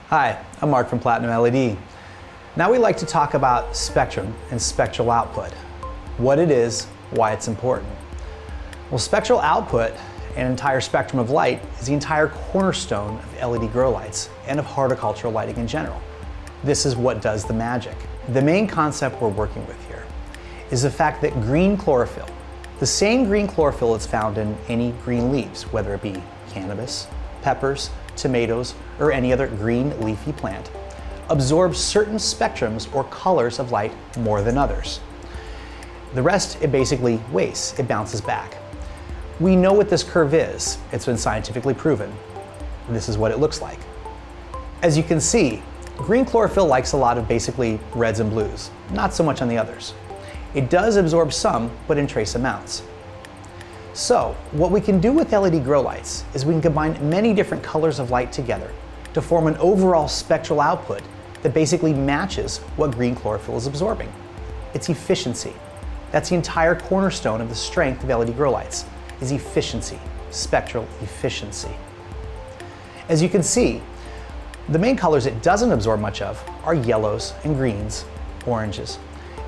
Hi, I'm Mark from PlatinumLED. Now we like to talk about spectrum and spectral output, what it is, why it's important. Well, spectral output, an entire spectrum of light, is the entire cornerstone of LED grow lights and of horticultural lighting in general. This is what does the magic. The main concept we're working with here is the fact that green chlorophyll, the same green chlorophyll that's found in any green leaves, whether it be cannabis, peppers, tomatoes, or any other green leafy plant, absorbs certain spectrums or colors of light more than others. The rest it basically wastes, it bounces back. We know what this curve is. It's been scientifically proven. This is what it looks like. As you can see, green chlorophyll likes a lot of basically reds and blues, not so much on the others. It does absorb some, but in trace amounts. So, what we can do with LED grow lights is we can combine many different colors of light together to form an overall spectral output that basically matches what green chlorophyll is absorbing. It's efficiency. That's the entire cornerstone of the strength of LED grow lights, is efficiency, spectral efficiency. As you can see, the main colors it doesn't absorb much of are yellows and greens, oranges,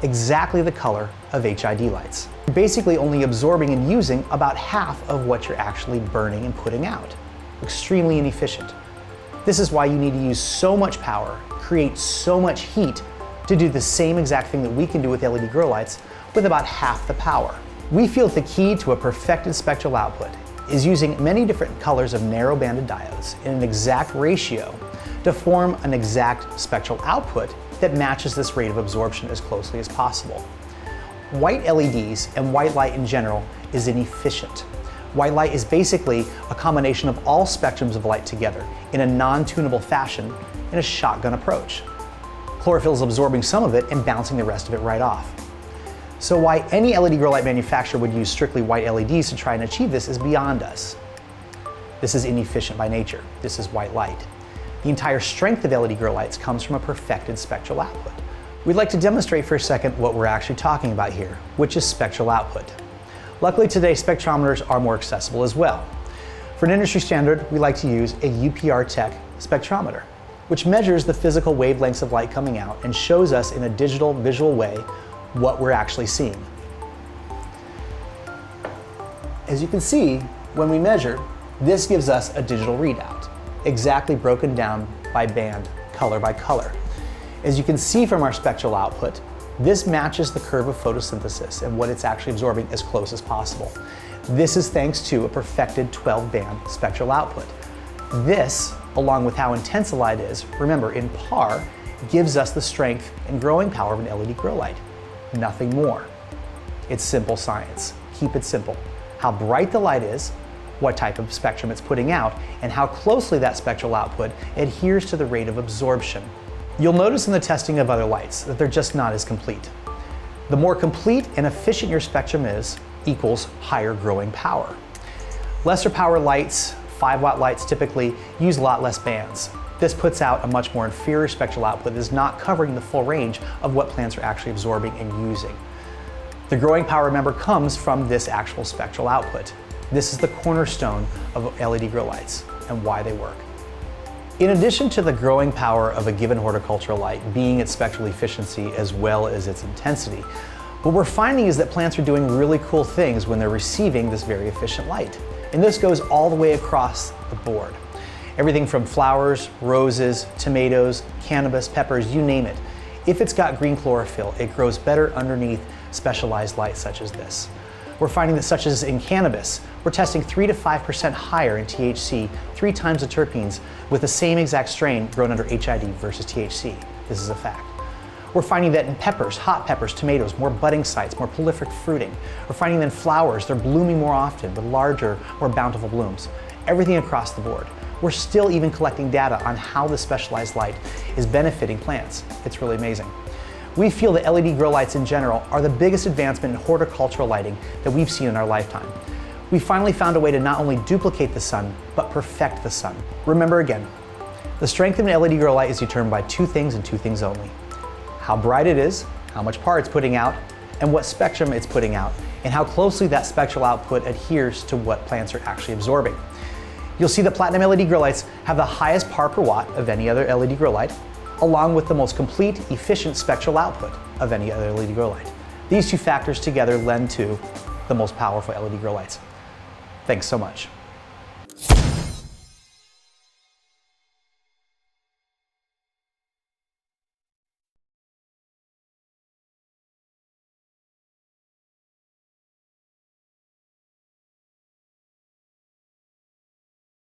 exactly the color of HID lights. You're basically only absorbing and using about half of what you're actually burning and putting out. Extremely inefficient. This is why you need to use so much power, create so much heat to do the same exact thing that we can do with LED grow lights with about half the power. We feel that the key to a perfected spectral output is using many different colors of narrow banded diodes in an exact ratio to form an exact spectral output that matches this rate of absorption as closely as possible. White LEDs and white light in general is inefficient. White light is basically a combination of all spectrums of light together in a non-tunable fashion in a shotgun approach. Chlorophyll is absorbing some of it and bouncing the rest of it right off. So why any LED grow light manufacturer would use strictly white LEDs to try and achieve this is beyond us. This is inefficient by nature. This is white light. The entire strength of LED grow lights comes from a perfected spectral output. We'd like to demonstrate for a second what we're actually talking about here, which is spectral output. Luckily today, spectrometers are more accessible as well. For an industry standard, we like to use a UPR Tech spectrometer, which measures the physical wavelengths of light coming out and shows us in a digital visual way what we're actually seeing. As you can see, when we measure, this gives us a digital readout, exactly broken down by band, color by color. As you can see from our spectral output, this matches the curve of photosynthesis and what it's actually absorbing as close as possible. This is thanks to a perfected 12-band spectral output. This, along with how intense the light is, remember in par, gives us the strength and growing power of an LED grow light. Nothing more. It's simple science. Keep it simple. How bright the light is, what type of spectrum it's putting out, and how closely that spectral output adheres to the rate of absorption. You'll notice in the testing of other lights that they're just not as complete. The more complete and efficient your spectrum is, equals higher growing power. Lesser power lights, 5-watt lights typically, use a lot less bands. This puts out a much more inferior spectral output that is not covering the full range of what plants are actually absorbing and using. The growing power, remember, comes from this actual spectral output. This is the cornerstone of LED grow lights and why they work. In addition to the growing power of a given horticultural light being its spectral efficiency as well as its intensity, what we're finding is that plants are doing really cool things when they're receiving this very efficient light. And this goes all the way across the board. Everything from flowers, roses, tomatoes, cannabis, peppers, you name it. If it's got green chlorophyll, it grows better underneath specialized light such as this. We're finding that such as in cannabis, we're testing 3 to 5% higher in THC, 3 times the terpenes, with the same exact strain grown under HID versus THC. This is a fact. We're finding that in peppers, hot peppers, tomatoes, more budding sites, more prolific fruiting. We're finding that in flowers, they're blooming more often with larger, more bountiful blooms. Everything across the board. We're still even collecting data on how the specialized light is benefiting plants. It's really amazing. We feel that LED grow lights in general are the biggest advancement in horticultural lighting that we've seen in our lifetime. We finally found a way to not only duplicate the sun, but perfect the sun. Remember again, the strength of an LED grow light is determined by 2 things and 2 things only. How bright it is, how much power it's putting out, and what spectrum it's putting out, and how closely that spectral output adheres to what plants are actually absorbing. You'll see that Platinum LED grow lights have the highest par per watt of any other LED grow light, along with the most complete, efficient spectral output of any other LED grow light. These two factors together lend to the most powerful LED grow lights. Thanks so much.